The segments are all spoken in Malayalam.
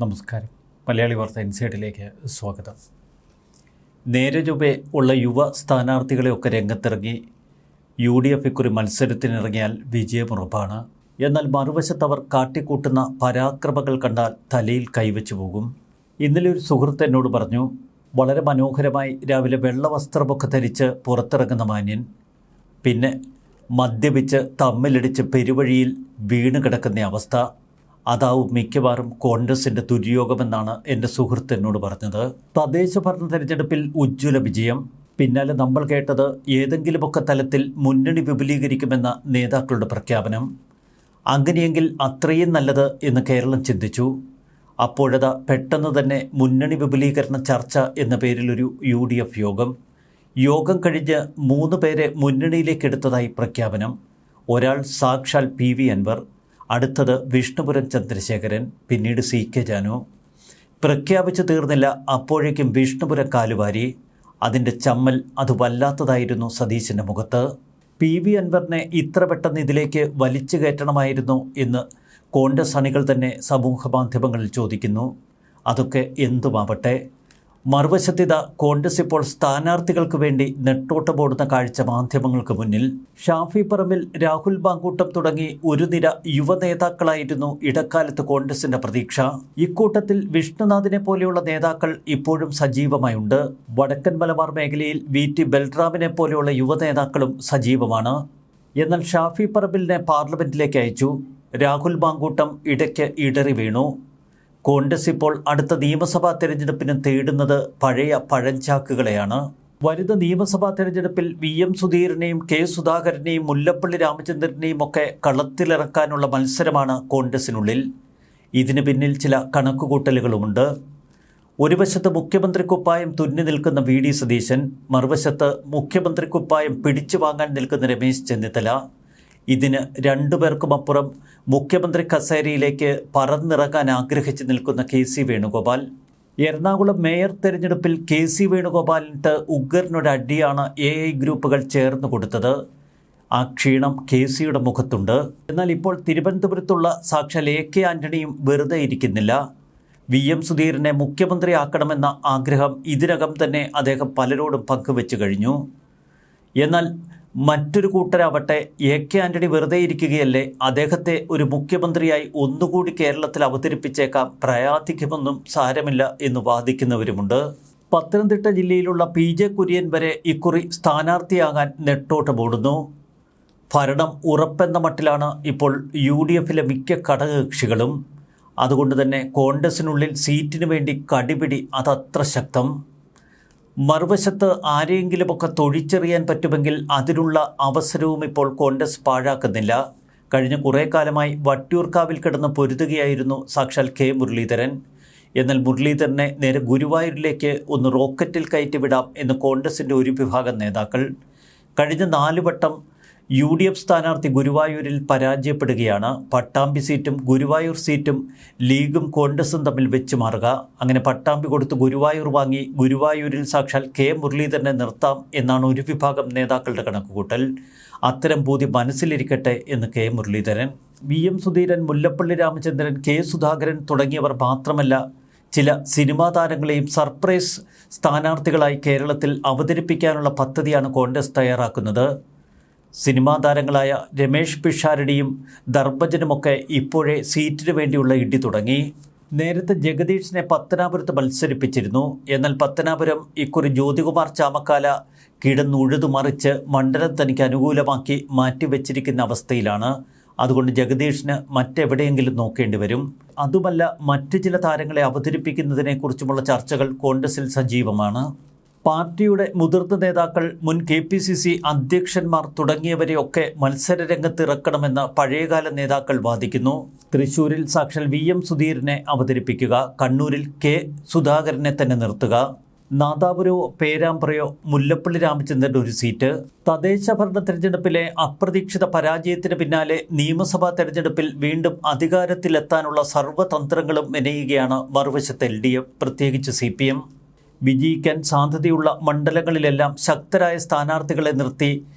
നമസ്കാരം. മലയാളി വാർത്ത ഇൻസൈഡിലേക്ക് സ്വാഗതം. നേരെ ചൊവ്വേ ഉള്ള യുവ സ്ഥാനാർത്ഥികളെയൊക്കെ രംഗത്തിറങ്ങി UDF ഇക്കുറി മത്സരത്തിനിറങ്ങിയാൽ വിജയമുറപ്പാണ്. എന്നാൽ മറുവശത്തവർ കാട്ടിക്കൂട്ടുന്ന പരാക്രമങ്ങൾ കണ്ടാൽ തലയിൽ കൈവച്ചു പോകും. ഇന്നലെ ഒരു സുഹൃത്ത് എന്നോട് പറഞ്ഞു, വളരെ മനോഹരമായി രാവിലെ വെള്ള വസ്ത്രമൊക്കെ ധരിച്ച് പുറത്തിറങ്ങുന്ന മാന്യൻ, പിന്നെ മദ്യപിച്ച് തമ്മിലടിച്ച് പെരുവഴിയിൽ വീണ് കിടക്കുന്ന അവസ്ഥ, അതാവും മിക്കവാറും കോൺഗ്രസിൻ്റെ ദുര്യോഗമെന്നാണ് എൻ്റെ സുഹൃത്ത് എന്നോട് പറഞ്ഞത്. തദ്ദേശ ഭരണ തെരഞ്ഞെടുപ്പിൽ ഉജ്ജ്വല വിജയം. പിന്നാലെ നമ്മൾ കേട്ടത് ഏതെങ്കിലുമൊക്കെ തലത്തിൽ മുന്നണി വിപുലീകരിക്കുമെന്ന നേതാക്കളുടെ പ്രഖ്യാപനം. അങ്ങനെയെങ്കിൽ അത്രയും നല്ലത് എന്ന് കേരളം ചിന്തിച്ചു. അപ്പോഴതാ പെട്ടെന്ന് തന്നെ മുന്നണി വിപുലീകരണ ചർച്ച എന്ന പേരിലൊരു UDF യോഗം കഴിഞ്ഞ് 3 പേരെ മുന്നണിയിലേക്കെടുത്തതായി പ്രഖ്യാപനം. ഒരാൾ സാക്ഷാൽ PV അൻവർ, അടുത്തത് വിഷ്ണുപുരം ചന്ദ്രശേഖരൻ, പിന്നീട് CK ജാനു. പ്രഖ്യാപിച്ചു തീർന്നില്ല, അപ്പോഴേക്കും വിഷ്ണുപുരം കാലുവാരി. അതിൻ്റെ ചമ്മൽ അത് വല്ലാത്തതായിരുന്നു സതീശൻ്റെ മുഖത്ത്. PV അൻവറിനെ ഇത്ര പെട്ടെന്ന് ഇതിലേക്ക് വലിച്ചു കയറ്റണമായിരുന്നു എന്ന് കോൺഗ്രസ് അണികൾ തന്നെ സമൂഹ മാധ്യമങ്ങളിൽ ചോദിക്കുന്നു. അതൊക്കെ എന്തുമാവട്ടെ, മറുവശത്തിത കോൺഗ്രസ് ഇപ്പോൾ സ്ഥാനാർത്ഥികൾക്ക് വേണ്ടി നെട്ടോട്ടമോടുന്ന കാഴ്ച മാധ്യമങ്ങൾക്ക് മുന്നിൽ. ഷാഫി പറമ്പിൽ, രാഹുൽ മാങ്കൂട്ടം തുടങ്ങി ഒരു നിര യുവ നേതാക്കളായിരുന്നു ഇടക്കാലത്ത് കോൺഗ്രസിൻ്റെ പ്രതീക്ഷ. ഇക്കൂട്ടത്തിൽ വിഷ്ണുനാഥിനെ പോലെയുള്ള നേതാക്കൾ ഇപ്പോഴും സജീവമായുണ്ട്. വടക്കൻ മലബാർ മേഖലയിൽ VT ബൽറാമിനെ പോലെയുള്ള യുവ നേതാക്കളും സജീവമാണ്. എന്നാൽ ഷാഫി പറമ്പിലിനെ പാർലമെന്റിലേക്ക് അയച്ചു. രാഹുൽ മാങ്കൂട്ടം ഇടയ്ക്ക് ഇടറി വീണു. കോൺഗ്രസ് ഇപ്പോൾ അടുത്ത നിയമസഭാ തെരഞ്ഞെടുപ്പിന് തേടുന്നത് പഴയ പഴഞ്ചാക്കുകളെയാണ്. വരുന്ന നിയമസഭാ തെരഞ്ഞെടുപ്പിൽ VM സുധീരനെയും K സുധാകരനെയും മുല്ലപ്പള്ളി രാമചന്ദ്രനെയും ഒക്കെ കളത്തിലിറക്കാനുള്ള മത്സരമാണ് കോൺഗ്രസിനുള്ളിൽ. ഇതിന് പിന്നിൽ ചില കണക്കുകൂട്ടലുകളുമുണ്ട്. ഒരു വശത്ത് മുഖ്യമന്ത്രിക്കുപ്പായം തുന്നി നിൽക്കുന്ന VD സതീശൻ, മറുവശത്ത് മുഖ്യമന്ത്രിക്കുപ്പായം പിടിച്ചു വാങ്ങാൻ നിൽക്കുന്ന രമേശ് ചെന്നിത്തല. ഇതിന് രണ്ടുപേർക്കുമപ്പുറം മുഖ്യമന്ത്രി കസേരയിലേക്ക് പറന്നിറങ്ങാൻ ആഗ്രഹിച്ചു നിൽക്കുന്ന KC വേണുഗോപാൽ. എറണാകുളം മേയർ തെരഞ്ഞെടുപ്പിൽ KC വേണുഗോപാലിന് ഉഗ്രനൊരടിയാണ് AI ഗ്രൂപ്പുകൾ ചേർന്ന് കൊടുത്തത്. ആ ക്ഷീണം KCയുടെ മുഖത്തുണ്ട്. എന്നാൽ ഇപ്പോൾ തിരുവനന്തപുരത്തുള്ള സാക്ഷാൽ AK ആന്റണിയും വെറുതെ ഇരിക്കുന്നില്ല. VM സുധീരനെ മുഖ്യമന്ത്രിയാക്കണമെന്ന ആഗ്രഹം ഇതിനകം തന്നെ അദ്ദേഹം പലരോടും പങ്കുവെച്ചു കഴിഞ്ഞു. എന്നാൽ മറ്റൊരു കൂട്ടരാവട്ടെ, AK ആന്റണി വെറുതെ ഇരിക്കുകയല്ലേ, അദ്ദേഹത്തെ ഒരു മുഖ്യമന്ത്രിയായി ഒന്നുകൂടി കേരളത്തിൽ അവതരിപ്പിച്ചേക്കാം, പ്രയാധിക്കുമെന്നും സാരമില്ല എന്ന് വാദിക്കുന്നവരുമുണ്ട്. പത്തനംതിട്ട ജില്ലയിലുള്ള PJ കുര്യൻ വരെ ഇക്കുറി സ്ഥാനാർത്ഥിയാകാൻ നെട്ടോട്ടമോടുന്നു. ഭരണം ഉറപ്പെന്ന മട്ടിലാണ് ഇപ്പോൾ UDFിലെ മിക്ക ഘടകകക്ഷികളും. അതുകൊണ്ട് തന്നെ കോൺഗ്രസിനുള്ളിൽ സീറ്റിനു വേണ്ടി കടിപിടി അതത്ര ശക്തം. മറുവശത്ത് ആരെയെങ്കിലുമൊക്കെ തൊഴിച്ചെറിയാൻ പറ്റുമെങ്കിൽ അതിനുള്ള അവസരവും ഇപ്പോൾ കോൺഗ്രസ് പാഴാക്കുന്നില്ല. കഴിഞ്ഞ കുറേ കാലമായി വട്ടിയൂർക്കാവിൽ കിടന്ന് പൊരുതുകയായിരുന്നു സാക്ഷാൽ K മുരളീധരൻ. എന്നാൽ മുരളീധരനെ നേരെ ഗുരുവായൂരിലേക്ക് ഒന്ന് റോക്കറ്റിൽ കയറ്റിവിടാം എന്ന് കോൺഗ്രസിൻ്റെ ഒരു വിഭാഗം നേതാക്കൾ. കഴിഞ്ഞ 4 വട്ടം UDF സ്ഥാനാർത്ഥി ഗുരുവായൂരിൽ പരാജയപ്പെടുകയാണ്. പട്ടാമ്പി സീറ്റും ഗുരുവായൂർ സീറ്റും ലീഗും കോൺഗ്രസും തമ്മിൽ വെച്ച് മാറുക. അങ്ങനെ പട്ടാമ്പി കൊടുത്ത് ഗുരുവായൂർ വാങ്ങി ഗുരുവായൂരിൽ സാക്ഷാൽ K മുരളീധരനെ നിർത്താം എന്നാണ് ഒരു വിഭാഗം നേതാക്കളുടെ കണക്കുകൂട്ടൽ. അത്തരം ബോധ്യം മനസ്സിലിരിക്കട്ടെ എന്ന് K Muraleedharan. VM Sudheeran, Mullappally Ramachandran, K Sudhakaran തുടങ്ങിയവർ മാത്രമല്ല, ചില സിനിമാ താരങ്ങളെയും സർപ്രൈസ് സ്ഥാനാർത്ഥികളായി കേരളത്തിൽ അവതരിപ്പിക്കാനുള്ള പദ്ധതിയാണ് കോൺഗ്രസ് തയ്യാറാക്കുന്നത്. സിനിമാ താരങ്ങളായ രമേഷ് പിഷാരടിയും ധർമ്മജനുമൊക്കെ ഇപ്പോഴേ സീറ്റിനു വേണ്ടിയുള്ള ഇടി തുടങ്ങി. നേരത്തെ ജഗദീഷിനെ പത്തനാപുരത്ത് മത്സരിപ്പിച്ചിരുന്നു. എന്നാൽ പത്തനാപുരം ഇക്കുറി ജ്യോതികുമാർ ചാമക്കാല കിടന്നുഴുതുമറിച്ച് മണ്ഡലം തനിക്ക് അനുകൂലമാക്കി മാറ്റിവെച്ചിരിക്കുന്ന അവസ്ഥയിലാണ്. അതുകൊണ്ട് ജഗദീഷിന് മറ്റെവിടെയെങ്കിലും നോക്കേണ്ടി വരും. അതുമല്ല, മറ്റു ചില താരങ്ങളെ അവതരിപ്പിക്കുന്നതിനെക്കുറിച്ചുമുള്ള ചർച്ചകൾ കോൺഗ്രസിൽ സജീവമാണ്. പാർട്ടിയുടെ മുതിർന്ന നേതാക്കൾ, മുൻ KPCC അധ്യക്ഷന്മാർ തുടങ്ങിയവരെയൊക്കെ മത്സരരംഗത്തിറക്കണമെന്ന് പഴയകാല നേതാക്കൾ വാദിക്കുന്നു. തൃശ്ശൂരിൽ സാക്ഷാൽ VM സുധീരനെ അവതരിപ്പിക്കുക, കണ്ണൂരിൽ K സുധാകരനെ തന്നെ നിർത്തുക, നാദാപുരമോ പേരാമ്പ്രയോ മുല്ലപ്പള്ളി രാമചന്ദ്രൻ്റെ ഒരു സീറ്റ്. തദ്ദേശ ഭരണ തെരഞ്ഞെടുപ്പിലെ അപ്രതീക്ഷിത പരാജയത്തിന് പിന്നാലെ നിയമസഭാ തെരഞ്ഞെടുപ്പിൽ വീണ്ടും അധികാരത്തിലെത്താനുള്ള സർവ്വതന്ത്രങ്ങളും മെനയുകയാണ് മറുവശത്ത് LDF, പ്രത്യേകിച്ച് CPM. വിജയിക്കാൻ സാധ്യതയുള്ള മണ്ഡലങ്ങളിലെല്ലാം ശക്തരായ സ്ഥാനാർത്ഥികളെ നിർത്തി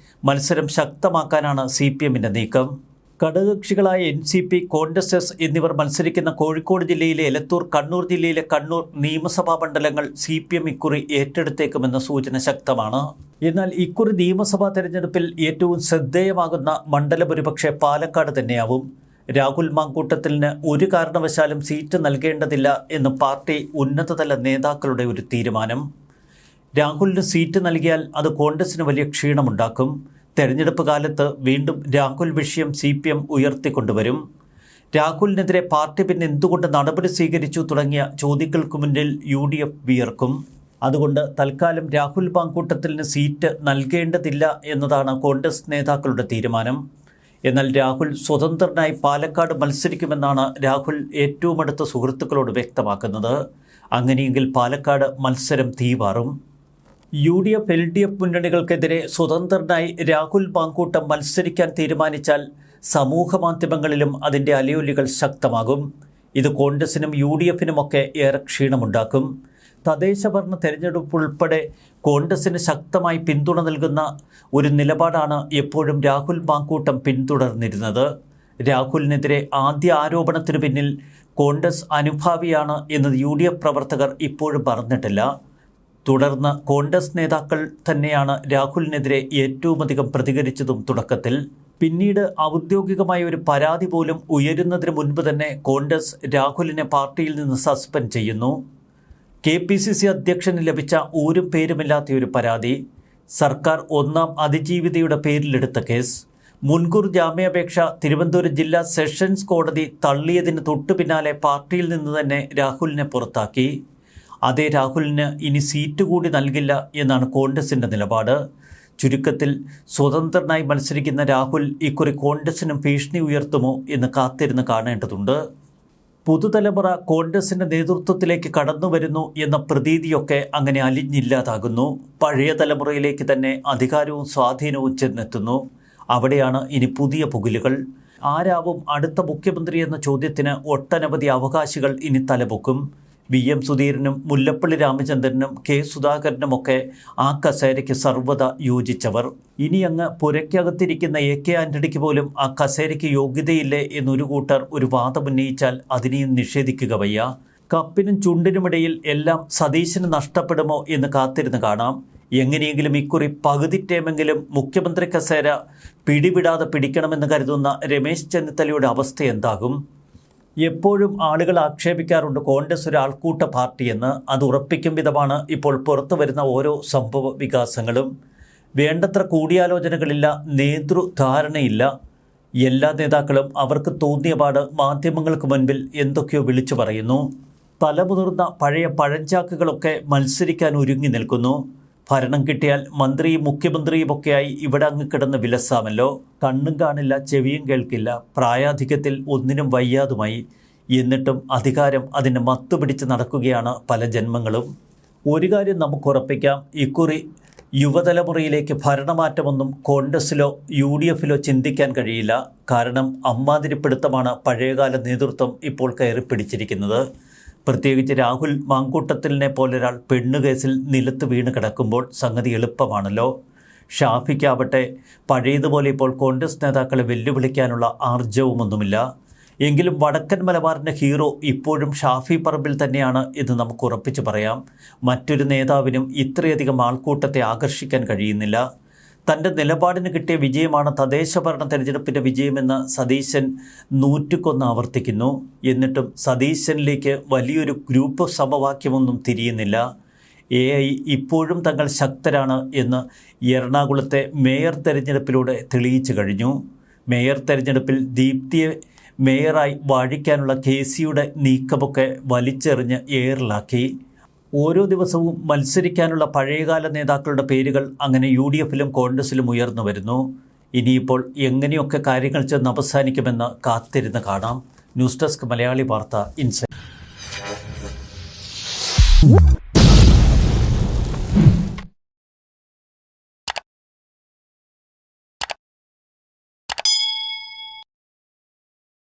മത്സരം ശക്തമാക്കാനാണ് CPMൻ്റെ നീക്കം. ഘടകകക്ഷികളായ NCP, കോൺഗ്രസ് എസ് എന്നിവർ മത്സരിക്കുന്ന കോഴിക്കോട് ജില്ലയിലെ എലത്തൂർ, കണ്ണൂർ ജില്ലയിലെ കണ്ണൂർ നിയമസഭാ മണ്ഡലങ്ങൾ CPM ഇക്കുറി ഏറ്റെടുത്തേക്കുമെന്ന സൂചന ശക്തമാണ്. എന്നാൽ ഇക്കുറി നിയമസഭാ തെരഞ്ഞെടുപ്പിൽ ഏറ്റവും ശ്രദ്ധേയമാകുന്ന മണ്ഡലം ഒരുപക്ഷെ പാലക്കാട് തന്നെയാവും. രാഹുൽ മാങ്കൂട്ടത്തിന് ഒരു കാരണവശാലും സീറ്റ് നൽകേണ്ടതില്ല എന്ന് പാർട്ടി ഉന്നതതല നേതാക്കളുടെ ഒരു തീരുമാനം. രാഹുലിന് സീറ്റ് നൽകിയാൽ അത് കോൺഗ്രസിന് വലിയ ക്ഷീണമുണ്ടാക്കും. തെരഞ്ഞെടുപ്പ് കാലത്ത് വീണ്ടും രാഹുൽ വിഷയം CPM ഉയർത്തിക്കൊണ്ടുവരും. രാഹുലിനെതിരെ പാർട്ടി പിന്നെ എന്തുകൊണ്ട് നടപടി സ്വീകരിച്ചു തുടങ്ങിയ ചോദ്യങ്ങൾക്ക് മുന്നിൽ UDF വിയർക്കും. അതുകൊണ്ട് തൽക്കാലം രാഹുൽ മാങ്കൂട്ടത്തിന് സീറ്റ് നൽകേണ്ടതില്ല എന്നതാണ് കോൺഗ്രസ് നേതാക്കളുടെ തീരുമാനം. എന്നാൽ രാഹുൽ സ്വതന്ത്രനായി പാലക്കാട് മത്സരിക്കുമെന്നാണ് രാഹുൽ ഏറ്റവും അടുത്ത സുഹൃത്തുക്കളോട് വ്യക്തമാക്കുന്നത്. അങ്ങനെയെങ്കിൽ പാലക്കാട് മത്സരം തീവാറും. UDF, LDF മുന്നണികൾക്കെതിരെ സ്വതന്ത്രനായി രാഹുൽ മാങ്കൂട്ടം മത്സരിക്കാൻ തീരുമാനിച്ചാൽ സമൂഹ മാധ്യമങ്ങളിലും അതിൻ്റെ അലയൊലികൾ ശക്തമാകും. ഇത് കോൺഗ്രസിനും UDFനുമൊക്കെ ഏറെ ക്ഷീണമുണ്ടാക്കും. തദ്ദേശഭരണ തെരഞ്ഞെടുപ്പ് ഉൾപ്പെടെ കോൺഗ്രസിന് ശക്തമായി പിന്തുണ നൽകുന്ന ഒരു നിലപാടാണ് എപ്പോഴും രാഹുൽ മാങ്കൂട്ടം പിന്തുടർന്നിരുന്നത്. രാഹുലിനെതിരെ ആദ്യ ആരോപണത്തിനു പിന്നിൽ കോൺഗ്രസ് അനുഭാവിയാണ് എന്നത് UDF പ്രവർത്തകർ ഇപ്പോഴും പറഞ്ഞിട്ടില്ല. തുടർന്ന് കോൺഗ്രസ് നേതാക്കൾ തന്നെയാണ് രാഹുലിനെതിരെ ഏറ്റവുമധികം പ്രതികരിച്ചതും തുടക്കത്തിൽ. പിന്നീട് ഔദ്യോഗികമായ ഒരു പരാതി പോലും ഉയരുന്നതിന് മുൻപ് തന്നെ കോൺഗ്രസ് രാഹുലിനെ പാർട്ടിയിൽ നിന്ന് സസ്പെൻഡ് ചെയ്യുന്നു. KPCC അധ്യക്ഷന് ലഭിച്ച ഊരും പേരുമില്ലാത്ത ഒരു പരാതി, സർക്കാർ ഒന്നാം അതിജീവിതയുടെ പേരിലെടുത്ത കേസ്, മുൻകൂർ ജാമ്യാപേക്ഷ തിരുവനന്തപുരം ജില്ലാ സെഷൻസ് കോടതി തള്ളിയതിന് തൊട്ടു പിന്നാലെ പാർട്ടിയിൽ നിന്ന് തന്നെ രാഹുലിനെ പുറത്താക്കി. അതേ രാഹുലിന് ഇനി സീറ്റ് കൂടി നൽകില്ല എന്നാണ് കോൺഗ്രസിൻ്റെ നിലപാട്. ചുരുക്കത്തിൽ സ്വതന്ത്രനായി മത്സരിക്കുന്ന രാഹുൽ ഇക്കുറി കോൺഗ്രസിനും ഭീഷണി ഉയർത്തുമോ എന്ന് കാത്തിരുന്ന് കാണേണ്ടതുണ്ട്. പുതുതലമുറ കോൺഗ്രസിൻ്റെ നേതൃത്വത്തിലേക്ക് കടന്നു വരുന്നു എന്ന പ്രതീതിയൊക്കെ അങ്ങനെ അലിഞ്ഞില്ലാതാകുന്നു. പഴയ തലമുറയിലേക്ക് തന്നെ അധികാരവും സ്വാധീനവും ചെന്നെത്തുന്നു. അവിടെയാണ് ഇനി പുതിയ പുകിലുകൾ. ആരാവും അടുത്ത മുഖ്യമന്ത്രി എന്ന ചോദ്യത്തിന് ഒട്ടനവധി അവകാശികൾ ഇനി തലപൊക്കും. VM സുധീരനും മുല്ലപ്പള്ളി രാമചന്ദ്രനും K സുധാകരനുമൊക്കെ ആ കസേരയ്ക്ക് സർവ്വത യോജിച്ചവർ. ഇനി അങ്ങ് പുരയ്ക്കകത്തിരിക്കുന്ന AK ആൻ്റണിക്ക് പോലും ആ കസേരയ്ക്ക് യോഗ്യതയില്ലേ എന്നൊരു കൂട്ടർ ഒരു വാദമുന്നയിച്ചാൽ അതിനെയും നിഷേധിക്കുക വയ്യ. കപ്പിനും ചുണ്ടിനുമിടയിൽ എല്ലാം സതീശന് നഷ്ടപ്പെടുമോ എന്ന് കാത്തിരുന്ന് കാണാം. എങ്ങനെയെങ്കിലും ഇക്കുറി പകുതി ടേമെങ്കിലും മുഖ്യമന്ത്രി കസേര പിടിവിടാതെ പിടിക്കണമെന്ന് കരുതുന്ന രമേശ് ചെന്നിത്തലയുടെ അവസ്ഥ എന്താകും? എപ്പോഴും ആളുകൾ ആക്ഷേപിക്കാറുണ്ട് കോൺഗ്രസ് ഒരു ആൾക്കൂട്ട പാർട്ടിയെന്ന്. അത് ഉറപ്പിക്കും വിധമാണ് ഇപ്പോൾ പുറത്തു വരുന്ന ഓരോ സംഭവ വികാസങ്ങളും. വേണ്ടത്ര കൂടിയാലോചനകളില്ല, നേതൃധാരണയില്ല. എല്ലാ നേതാക്കളും അവർക്ക് തോന്നിയപാട് മാധ്യമങ്ങൾക്ക് മുൻപിൽ എന്തൊക്കെയോ വിളിച്ചു പറയുന്നു. തലമുതിർന്ന പഴയ പഴഞ്ചാക്കുകളൊക്കെ മത്സരിക്കാൻ ഒരുങ്ങി നിൽക്കുന്നു. ഭരണം കിട്ടിയാൽ മന്ത്രിയും മുഖ്യമന്ത്രിയുമൊക്കെയായി ഇവിടെ അങ്ങ് കിടന്ന് വിലസാമല്ലോ. കണ്ണും കാണില്ല, ചെവിയും കേൾക്കില്ല, പ്രായാധിക്യത്തിൽ ഒന്നിനും വയ്യാതുമായി. എന്നിട്ടും അധികാരം അതിന് മത്തുപിടിച്ച് നടക്കുകയാണ് പല ജന്മങ്ങളും. ഒരു കാര്യം നമുക്കുറപ്പിക്കാം, ഇക്കുറി യുവതലമുറയിലേക്ക് ഭരണമാറ്റമൊന്നും കോൺഗ്രസിലോ UDFലോ ചിന്തിക്കാൻ കഴിയില്ല. കാരണം അമ്മാതിരിപ്പിടുത്തമാണ് പഴയകാല നേതൃത്വം ഇപ്പോൾ കയറിപ്പിടിച്ചിരിക്കുന്നത്. പ്രത്യേകിച്ച് രാഹുൽ മാങ്കൂട്ടത്തിലിനെ പോലൊരാൾ പെണ്ണുകേസിൽ നിലത്ത് വീണ് കിടക്കുമ്പോൾ സംഗതി എളുപ്പമാണല്ലോ. ഷാഫിക്കാവട്ടെ പഴയതുപോലെ ഇപ്പോൾ കോൺഗ്രസ് നേതാക്കളെ വെല്ലുവിളിക്കാനുള്ള ആർജവുമൊന്നുമില്ല. എങ്കിലും വടക്കൻ മലബാറിൻ്റെ ഹീറോ ഇപ്പോഴും ഷാഫി പറമ്പിൽ തന്നെയാണ് എന്ന് നമുക്ക് ഉറപ്പിച്ച് പറയാം. മറ്റൊരു നേതാവിനും ഇത്രയധികം ആൾക്കൂട്ടത്തെ ആകർഷിക്കാൻ കഴിയുന്നില്ല. തൻ്റെ നിലപാടിന് കിട്ടിയ വിജയമാണ് തദ്ദേശഭരണ തെരഞ്ഞെടുപ്പിൻ്റെ വിജയമെന്ന് സതീശൻ നൂറ്റുകൊന്ന് ആവർത്തിക്കുന്നു. എന്നിട്ടും സതീശനിലേക്ക് വലിയൊരു ഗ്രൂപ്പ് സമവാക്യമൊന്നും തിരിയുന്നില്ല. AI ഇപ്പോഴും തങ്ങൾ ശക്തരാണ് എന്ന് എറണാകുളത്തെ മേയർ തെരഞ്ഞെടുപ്പിലൂടെ തെളിയിച്ചു കഴിഞ്ഞു. മേയർ തെരഞ്ഞെടുപ്പിൽ ദീപ്തിയെ മേയറായി വാഴിക്കാനുള്ള KCയുടെ നീക്കമൊക്കെ വലിച്ചെറിഞ്ഞ് എയറിലാക്കി. ഓരോ ദിവസവും മത്സരിക്കാനുള്ള പഴയകാല നേതാക്കളുടെ പേരുകൾ അങ്ങനെ UDFലും കോൺഗ്രസിലും ഉയർന്നു വരുന്നു. ഇനിയിപ്പോൾ എങ്ങനെയൊക്കെ കാര്യങ്ങൾ ചെന്ന് അവസാനിക്കുമെന്ന് കാത്തിരുന്ന് കാണാം. ന്യൂസ് ഡെസ്ക് മലയാളി വാർത്ത ഇൻസൈറ്റ്.